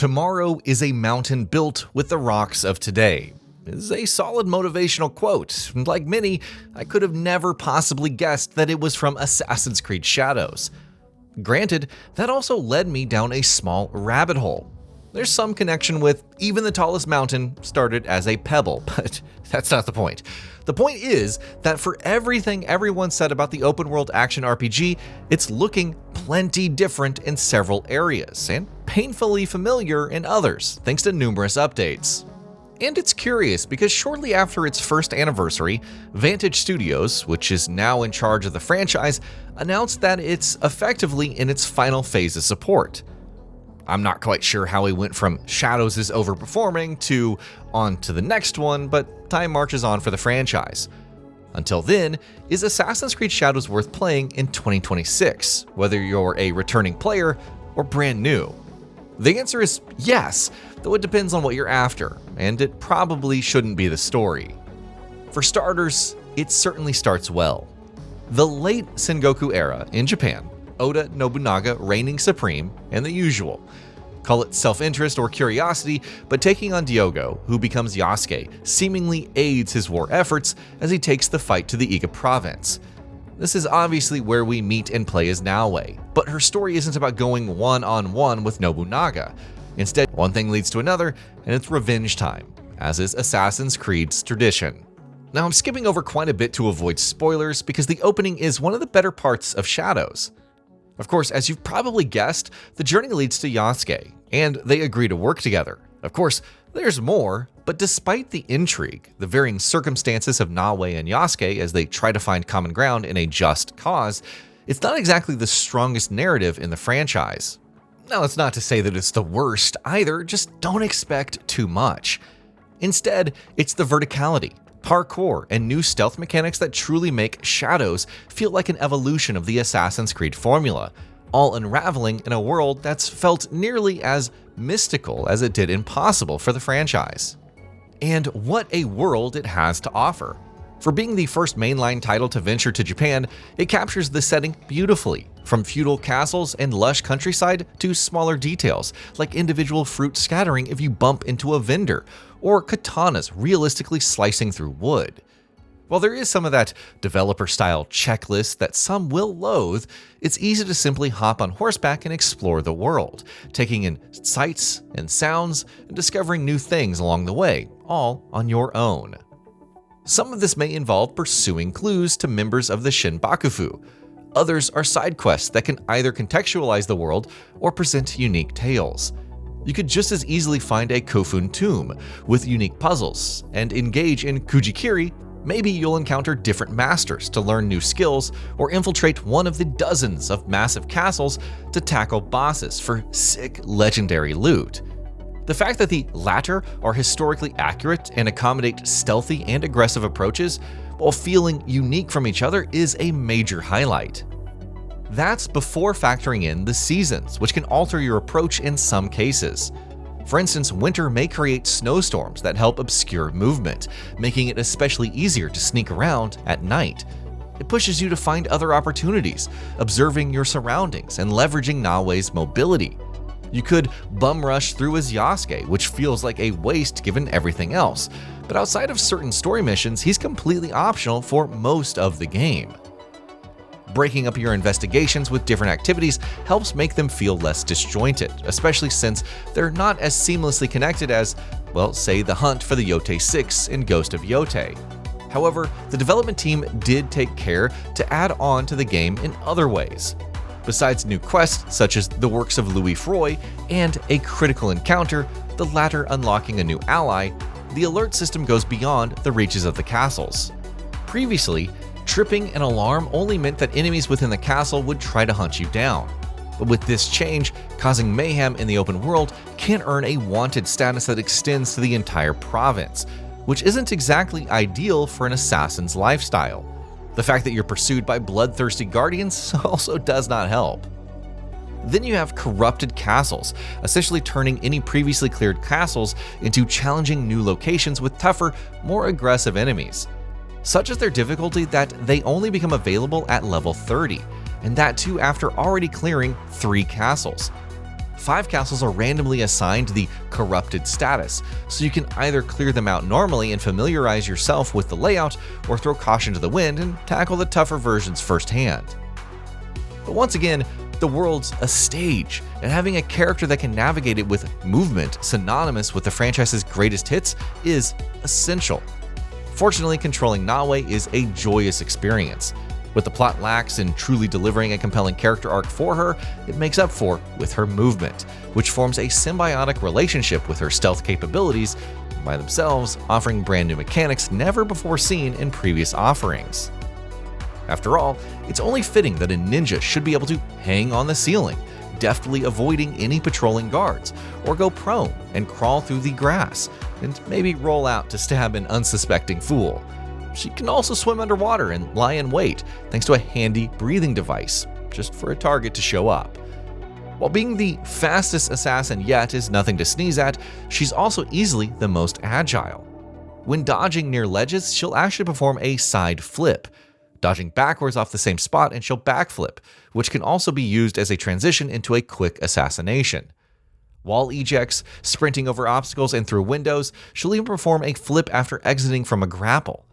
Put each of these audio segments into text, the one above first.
Tomorrow is a mountain built with the rocks of today is a solid motivational quote. Like many, I could have never possibly guessed that it was from Assassin's Creed Shadows. Granted, that also led me down a small rabbit hole. There's some connection with even the tallest mountain started as a pebble, but that's not the point. The point is that for everything everyone said about the open world action RPG, it's looking plenty different in several areas, and painfully familiar in others, thanks to numerous updates. And it's curious because shortly after its first anniversary, Vantage Studios, which is now in charge of the franchise, announced that it's effectively in its final phase of support. I'm not quite sure how we went from Shadows is overperforming to on to the next one, but time marches on for the franchise. Until then, is Assassin's Creed Shadows worth playing in 2026, whether you're a returning player or brand new? The answer is yes, though it depends on what you're after, and it probably shouldn't be the story. For starters, it certainly starts well. The late Sengoku era in Japan, Oda Nobunaga reigning supreme, and the usual. Call it self-interest or curiosity, but taking on Diogo, who becomes Yasuke, seemingly aids his war efforts as he takes the fight to the Iga province. This is obviously where we meet and play as Naoe, but her story isn't about going one-on-one with Nobunaga. Instead, one thing leads to another, and it's revenge time, as is Assassin's Creed's tradition. Now, I'm skipping over quite a bit to avoid spoilers because the opening is one of the better parts of Shadows. Of course, as you've probably guessed, the journey leads to Yasuke, and they agree to work together. Of course, there's more, but despite the intrigue, the varying circumstances of Naoe and Yasuke as they try to find common ground in a just cause, it's not exactly the strongest narrative in the franchise. Now, that's not to say that it's the worst either, just don't expect too much. Instead, it's the verticality, parkour, and new stealth mechanics that truly make Shadows feel like an evolution of the Assassin's Creed formula, all unraveling in a world that's felt nearly as mystical as it did impossible for the franchise. And what a world it has to offer. For being the first mainline title to venture to Japan, it captures the setting beautifully, from feudal castles and lush countryside to smaller details, like individual fruit scattering if you bump into a vendor, or katanas realistically slicing through wood. While there is some of that developer-style checklist that some will loathe, it's easy to simply hop on horseback and explore the world, taking in sights and sounds and discovering new things along the way, all on your own. Some of this may involve pursuing clues to members of the Shinbakufu. Others are side quests that can either contextualize the world or present unique tales. You could just as easily find a Kofun tomb with unique puzzles and engage in Kujikiri. Maybe you'll encounter different masters to learn new skills or infiltrate one of the dozens of massive castles to tackle bosses for sick legendary loot. The fact that the latter are historically accurate and accommodate stealthy and aggressive approaches while feeling unique from each other is a major highlight. That's before factoring in the seasons, which can alter your approach in some cases. For instance, winter may create snowstorms that help obscure movement, making it especially easier to sneak around at night. It pushes you to find other opportunities, observing your surroundings and leveraging Naoe's mobility. You could bum rush through as Yasuke, which feels like a waste given everything else, but outside of certain story missions, he's completely optional for most of the game. Breaking up your investigations with different activities helps make them feel less disjointed, especially since they're not as seamlessly connected as, well, say the hunt for the Yote 6 in Ghost of Yote. However, the development team did take care to add on to the game in other ways. Besides new quests such as the works of Louis Froy and a critical encounter, the latter unlocking a new ally, the alert system goes beyond the reaches of the castles. Previously, tripping an alarm only meant that enemies within the castle would try to hunt you down. But with this change, causing mayhem in the open world can earn a wanted status that extends to the entire province, which isn't exactly ideal for an assassin's lifestyle. The fact that you're pursued by bloodthirsty guardians also does not help. Then you have corrupted castles, essentially turning any previously cleared castles into challenging new locations with tougher, more aggressive enemies. Such is their difficulty that they only become available at level 30, and that too after already clearing 3 castles. 5 castles are randomly assigned the corrupted status, so you can either clear them out normally and familiarize yourself with the layout, or throw caution to the wind and tackle the tougher versions firsthand. But once again, the world's a stage, and having a character that can navigate it with movement synonymous with the franchise's greatest hits is essential. Fortunately, controlling Nawe is a joyous experience. With the plot lax in truly delivering a compelling character arc for her, it makes up for with her movement, which forms a symbiotic relationship with her stealth capabilities, by themselves offering brand new mechanics never before seen in previous offerings. After all, it's only fitting that a ninja should be able to hang on the ceiling, deftly avoiding any patrolling guards, or go prone and crawl through the grass, and maybe roll out to stab an unsuspecting fool. She can also swim underwater and lie in wait, thanks to a handy breathing device, just for a target to show up. While being the fastest assassin yet is nothing to sneeze at, she's also easily the most agile. When dodging near ledges, she'll actually perform a side flip, dodging backwards off the same spot, and she'll backflip, which can also be used as a transition into a quick assassination. Wall ejects, sprinting over obstacles and through windows, she'll even perform a flip after exiting from a grapple.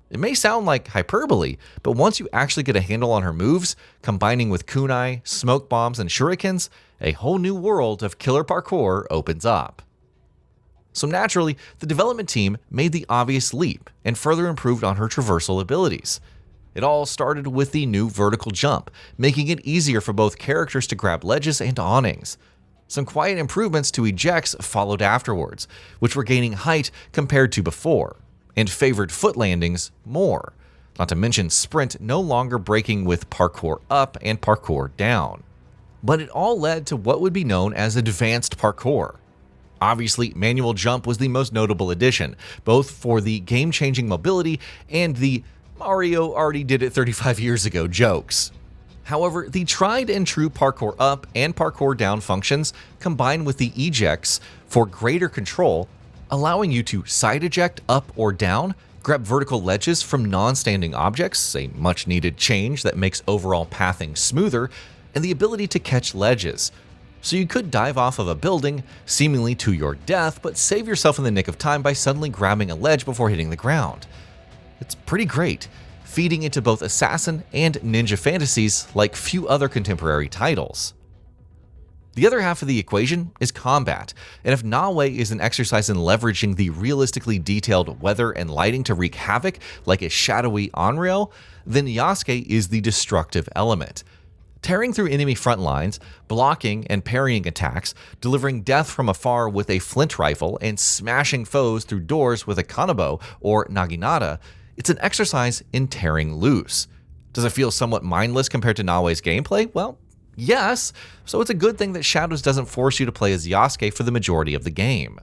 It may sound like hyperbole, but once you actually get a handle on her moves, combining with kunai, smoke bombs, and shurikens, a whole new world of killer parkour opens up. So naturally, the development team made the obvious leap and further improved on her traversal abilities. It all started with the new vertical jump, making it easier for both characters to grab ledges and awnings. Some quiet improvements to ejects followed afterwards, which were gaining height compared to before, and favored foot landings more, not to mention sprint no longer breaking with parkour up and parkour down. But it all led to what would be known as advanced parkour. Obviously, manual jump was the most notable addition, both for the game-changing mobility and the Mario already did it 35 years ago jokes. However, the tried and true parkour up and parkour down functions combine with the ejects for greater control, allowing you to side eject up or down, grab vertical ledges from non-standing objects, a much-needed change that makes overall pathing smoother, and the ability to catch ledges. So you could dive off of a building, seemingly to your death, but save yourself in the nick of time by suddenly grabbing a ledge before hitting the ground. It's pretty great, feeding into both assassin and ninja fantasies like few other contemporary titles. The other half of the equation is combat, and if Nawe is an exercise in leveraging the realistically detailed weather and lighting to wreak havoc like a shadowy Onryo, then Yasuke is the destructive element. Tearing through enemy front lines, blocking and parrying attacks, delivering death from afar with a flint rifle, and smashing foes through doors with a kanabo or naginata, it's an exercise in tearing loose. Does it feel somewhat mindless compared to Nawe's gameplay? Well, yes, so it's a good thing that Shadows doesn't force you to play as Yasuke for the majority of the game.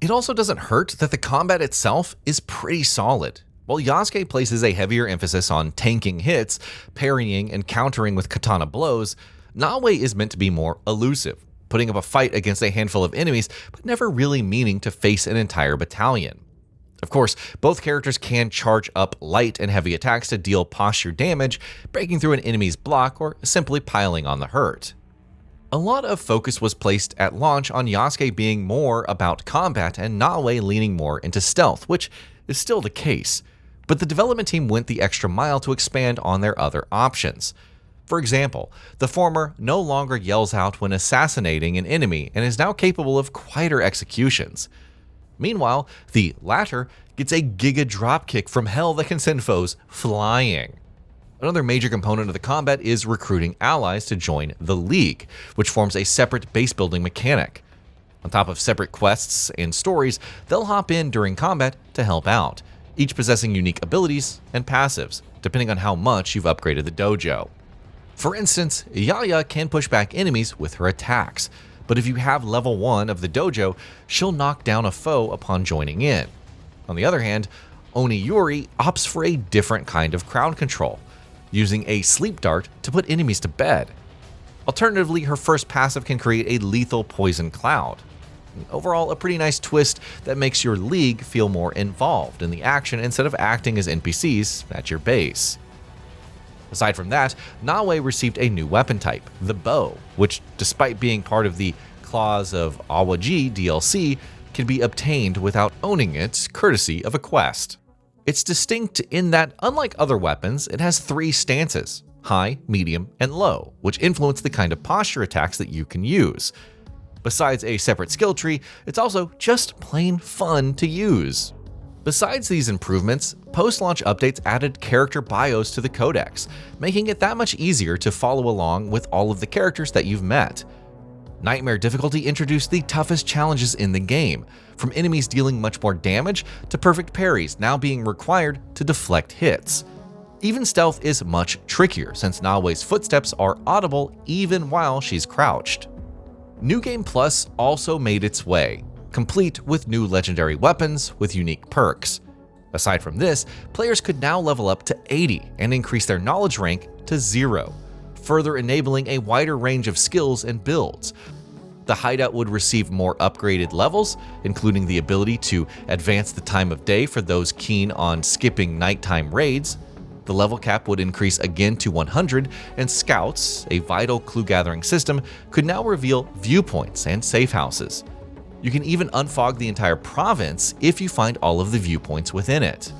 It also doesn't hurt that the combat itself is pretty solid. While Yasuke places a heavier emphasis on tanking hits, parrying, and countering with katana blows, Nawe is meant to be more elusive, putting up a fight against a handful of enemies, but never really meaning to face an entire battalion. Of course, both characters can charge up light and heavy attacks to deal posture damage, breaking through an enemy's block, or simply piling on the hurt. A lot of focus was placed at launch on Yasuke being more about combat and Nawe leaning more into stealth, which is still the case, but the development team went the extra mile to expand on their other options. For example, the former no longer yells out when assassinating an enemy and is now capable of quieter executions. Meanwhile, the latter gets a giga dropkick from hell that can send foes flying. Another major component of the combat is recruiting allies to join the League, which forms a separate base building mechanic. On top of separate quests and stories, they'll hop in during combat to help out, each possessing unique abilities and passives, depending on how much you've upgraded the dojo. For instance, Yaya can push back enemies with her attacks, but if you have level 1 of the dojo, she'll knock down a foe upon joining in. On the other hand, Oniyuri opts for a different kind of crowd control, using a sleep dart to put enemies to bed. Alternatively, her first passive can create a lethal poison cloud. Overall, a pretty nice twist that makes your League feel more involved in the action instead of acting as NPCs at your base. Aside from that, Nawe received a new weapon type, the bow, which, despite being part of the Claws of Awaji DLC can be obtained without owning it, courtesy of a quest. It's distinct in that, unlike other weapons, it has 3 stances: high, medium, and low, which influence the kind of posture attacks that you can use. Besides a separate skill tree, it's also just plain fun to use. Besides these improvements, post-launch updates added character bios to the codex, making it that much easier to follow along with all of the characters that you've met. Nightmare difficulty introduced the toughest challenges in the game, from enemies dealing much more damage to perfect parries now being required to deflect hits. Even stealth is much trickier, since Nawe's footsteps are audible even while she's crouched. New Game Plus also made its way, complete with new legendary weapons with unique perks. Aside from this, players could now level up to 80 and increase their knowledge rank to 0, further enabling a wider range of skills and builds. The hideout would receive more upgraded levels, including the ability to advance the time of day for those keen on skipping nighttime raids. The level cap would increase again to 100, and scouts, a vital clue-gathering system, could now reveal viewpoints and safe houses. You can even unfog the entire province if you find all of the viewpoints within it.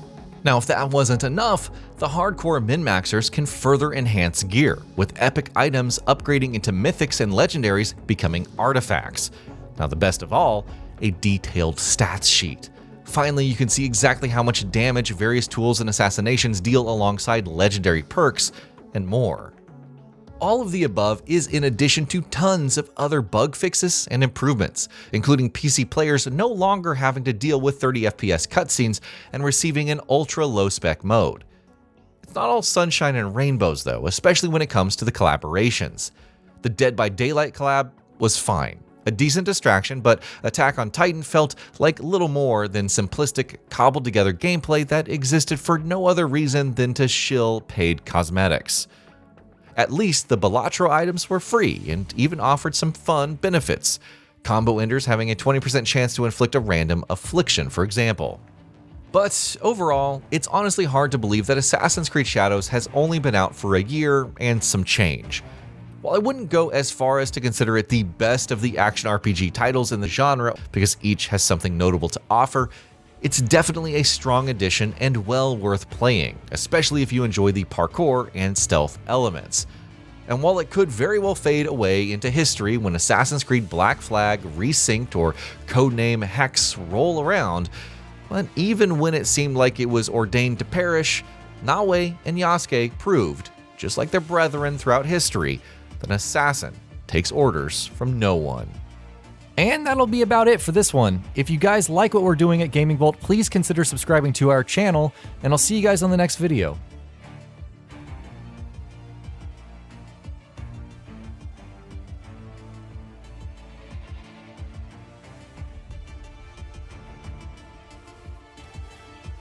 Now, if that wasn't enough, the hardcore min-maxers can further enhance gear, with epic items upgrading into mythics and legendaries becoming artifacts. Now, the best of all, a detailed stats sheet. Finally, you can see exactly how much damage various tools and assassinations deal alongside legendary perks and more. All of the above is in addition to tons of other bug fixes and improvements, including PC players no longer having to deal with 30 FPS cutscenes and receiving an ultra-low spec mode. It's not all sunshine and rainbows though, especially when it comes to the collaborations. The Dead by Daylight collab was fine. A decent distraction, but Attack on Titan felt like little more than simplistic, cobbled-together gameplay that existed for no other reason than to shill paid cosmetics. At least the Balatro items were free and even offered some fun benefits. Combo enders having a 20% chance to inflict a random affliction, for example. But overall, it's honestly hard to believe that Assassin's Creed Shadows has only been out for a year and some change. While I wouldn't go as far as to consider it the best of the action RPG titles in the genre because each has something notable to offer, it's definitely a strong addition and well worth playing, especially if you enjoy the parkour and stealth elements. And while it could very well fade away into history when Assassin's Creed Black Flag, Resynced, or Codename Hexe roll around, but even when it seemed like it was ordained to perish, Nawe and Yasuke proved, just like their brethren throughout history, that an assassin takes orders from no one. And that'll be about it for this one. If you guys like what we're doing at GamingBolt, please consider subscribing to our channel, and I'll see you guys on the next video.